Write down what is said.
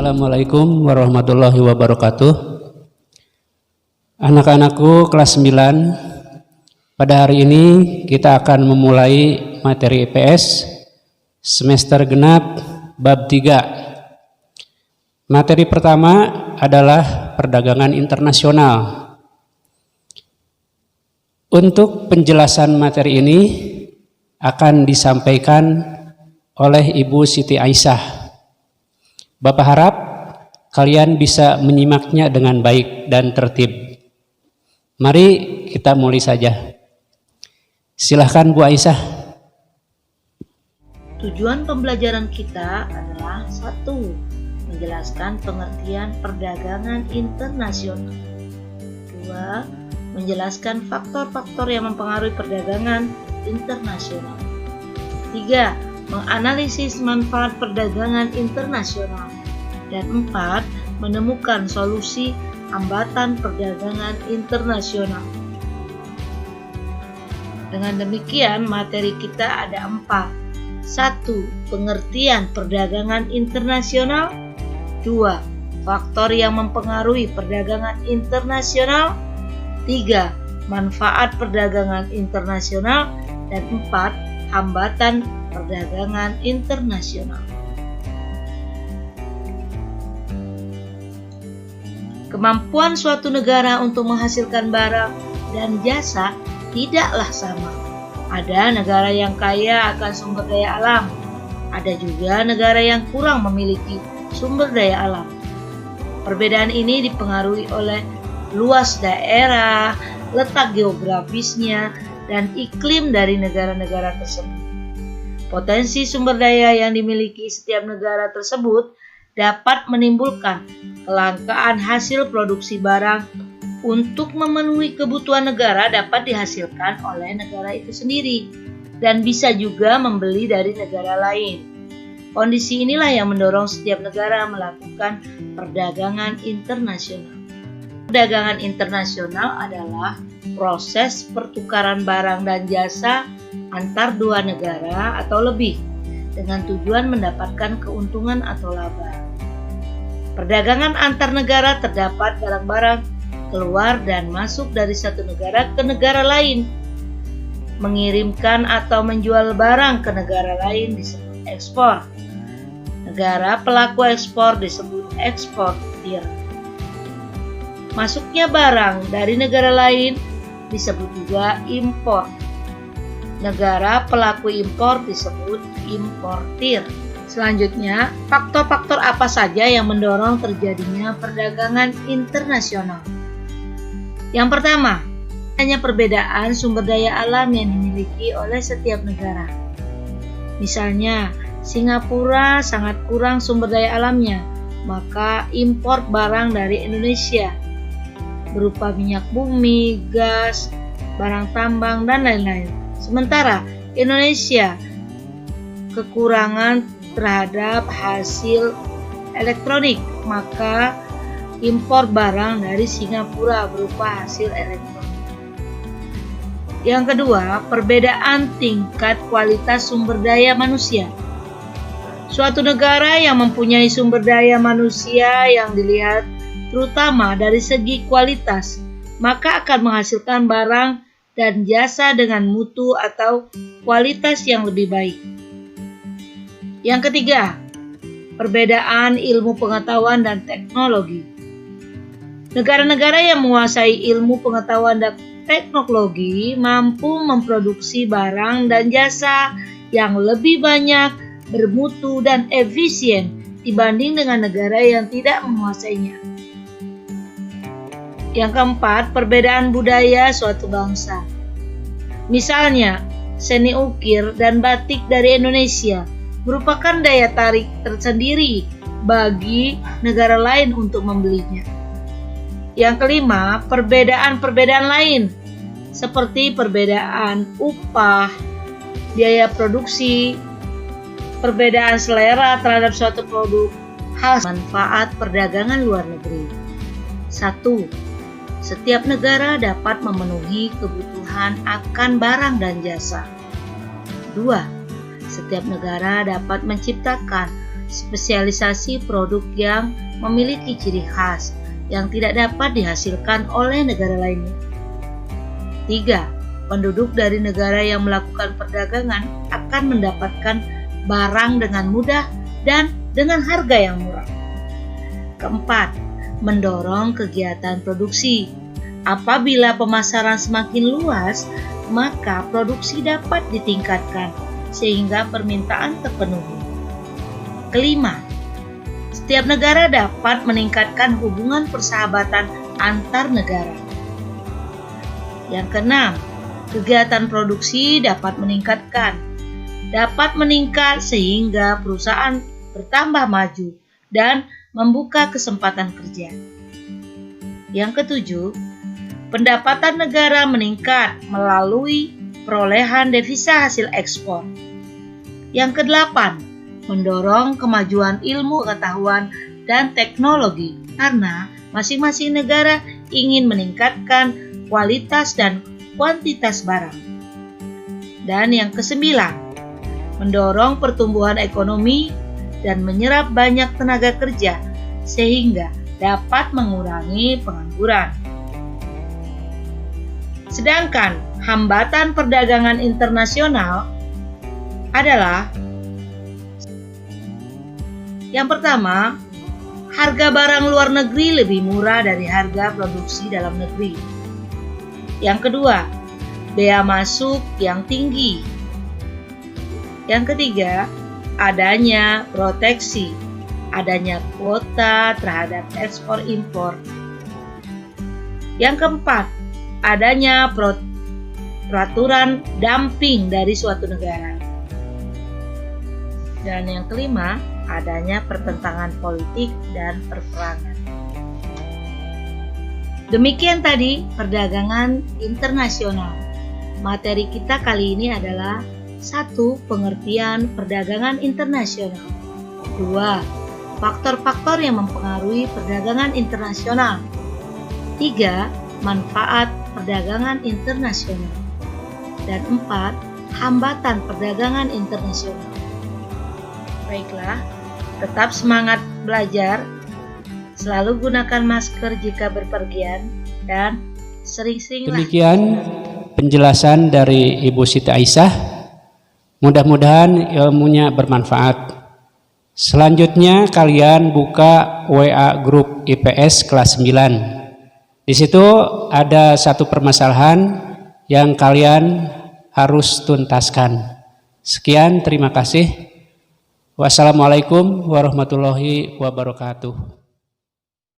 Assalamualaikum warahmatullahi wabarakatuh. Anak-anakku kelas 9, pada hari ini kita akan memulai materi IPS semester genap bab 3. Materi pertama adalah perdagangan internasional. Untuk penjelasan materi ini akan disampaikan oleh Ibu Siti Aisyah. Bapak harap kalian bisa menyimaknya dengan baik dan tertib. Mari kita mulai saja. Silahkan Bu Aisyah. Tujuan pembelajaran kita adalah 1. Menjelaskan pengertian perdagangan internasional. 2. Menjelaskan faktor-faktor yang mempengaruhi perdagangan internasional. 3. Menganalisis manfaat perdagangan internasional. Dan 4. Menemukan solusi hambatan perdagangan internasional. Dengan demikian materi kita ada 4. 1. Pengertian perdagangan internasional. 2. Faktor yang mempengaruhi perdagangan internasional. 3. Manfaat perdagangan internasional. Dan 4. Hambatan perdagangan internasional. Kemampuan suatu negara untuk menghasilkan barang dan jasa tidaklah sama. Ada negara yang kaya akan sumber daya alam, ada juga negara yang kurang memiliki sumber daya alam. Perbedaan ini dipengaruhi oleh luas daerah, letak geografisnya, dan iklim dari negara-negara tersebut. Potensi sumber daya yang dimiliki setiap negara tersebut dapat menimbulkan kelangkaan hasil produksi barang. Untuk memenuhi kebutuhan negara dapat dihasilkan oleh negara itu sendiri dan bisa juga membeli dari negara lain. Kondisi inilah yang mendorong setiap negara melakukan perdagangan internasional. Perdagangan internasional adalah proses pertukaran barang dan jasa antar dua negara atau lebih dengan tujuan mendapatkan keuntungan atau laba. Perdagangan antar negara terdapat barang-barang keluar dan masuk dari satu negara ke negara lain. Mengirimkan atau menjual barang ke negara lain disebut ekspor. Negara pelaku ekspor disebut eksportir. Masuknya barang dari negara lain disebut juga impor. Negara pelaku impor disebut importir. Selanjutnya, faktor-faktor apa saja yang mendorong terjadinya perdagangan internasional? Yang pertama, hanya perbedaan sumber daya alam yang dimiliki oleh setiap negara. Misalnya, Singapura sangat kurang sumber daya alamnya, maka impor barang dari Indonesia berupa minyak bumi, gas, barang tambang, dan lain-lain. Sementara Indonesia kekurangan terhadap hasil elektronik, maka impor barang dari Singapura berupa hasil elektronik. Yang kedua, perbedaan tingkat kualitas sumber daya manusia. Suatu negara yang mempunyai sumber daya manusia yang dilihat terutama dari segi kualitas, maka akan menghasilkan barang dan jasa dengan mutu atau kualitas yang lebih baik. Yang ketiga, perbedaan ilmu pengetahuan dan teknologi. Negara-negara yang menguasai ilmu pengetahuan dan teknologi mampu memproduksi barang dan jasa yang lebih banyak, bermutu, dan efisien dibanding dengan negara yang tidak menguasainya. Yang keempat, perbedaan budaya suatu bangsa. Misalnya, seni ukir dan batik dari Indonesia merupakan daya tarik tersendiri bagi negara lain untuk membelinya. Yang kelima, perbedaan-perbedaan lain seperti perbedaan upah, biaya produksi, perbedaan selera terhadap suatu produk, hal manfaat perdagangan luar negeri. 1. Setiap negara dapat memenuhi kebutuhan akan barang dan jasa. 2. Setiap negara dapat menciptakan spesialisasi produk yang memiliki ciri khas yang tidak dapat dihasilkan oleh negara lainnya. 3. Penduduk dari negara yang melakukan perdagangan akan mendapatkan barang dengan mudah dan dengan harga yang murah. 4. Mendorong kegiatan produksi. Apabila pemasaran semakin luas, maka produksi dapat ditingkatkan sehingga permintaan terpenuhi. 5. Setiap negara dapat meningkatkan hubungan persahabatan antar negara. Yang 6. Kegiatan produksi dapat meningkat sehingga perusahaan bertambah maju dan membuka kesempatan kerja. Yang 7. Pendapatan negara meningkat melalui perolehan devisa hasil ekspor. Yang 8. Mendorong kemajuan ilmu pengetahuan dan teknologi karena masing-masing negara ingin meningkatkan kualitas dan kuantitas barang. Dan yang 9. Mendorong pertumbuhan ekonomi dan menyerap banyak tenaga kerja sehingga dapat mengurangi pengangguran. Sedangkan hambatan perdagangan internasional adalah yang pertama, harga barang luar negeri lebih murah dari harga produksi dalam negeri. Yang kedua, bea masuk yang tinggi. Yang ketiga, adanya proteksi, adanya kuota terhadap ekspor impor. Yang keempat, adanya peraturan dumping dari suatu negara. Dan yang kelima, adanya pertentangan politik dan perperangan. Demikian tadi perdagangan internasional. Materi kita kali ini adalah 1. Pengertian perdagangan internasional. 2. Faktor-faktor yang mempengaruhi perdagangan internasional. 3. Manfaat perdagangan internasional. Dan 4. Hambatan perdagangan internasional. Baiklah, tetap semangat belajar, selalu gunakan masker jika berpergian, dan sering-seringlah. Demikian penjelasan dari Ibu Siti Aisyah. Mudah-mudahan ilmunya bermanfaat. Selanjutnya kalian buka WA grup IPS kelas 9. Di situ ada satu permasalahan yang kalian harus tuntaskan. Sekian, terima kasih. Wassalamualaikum warahmatullahi wabarakatuh.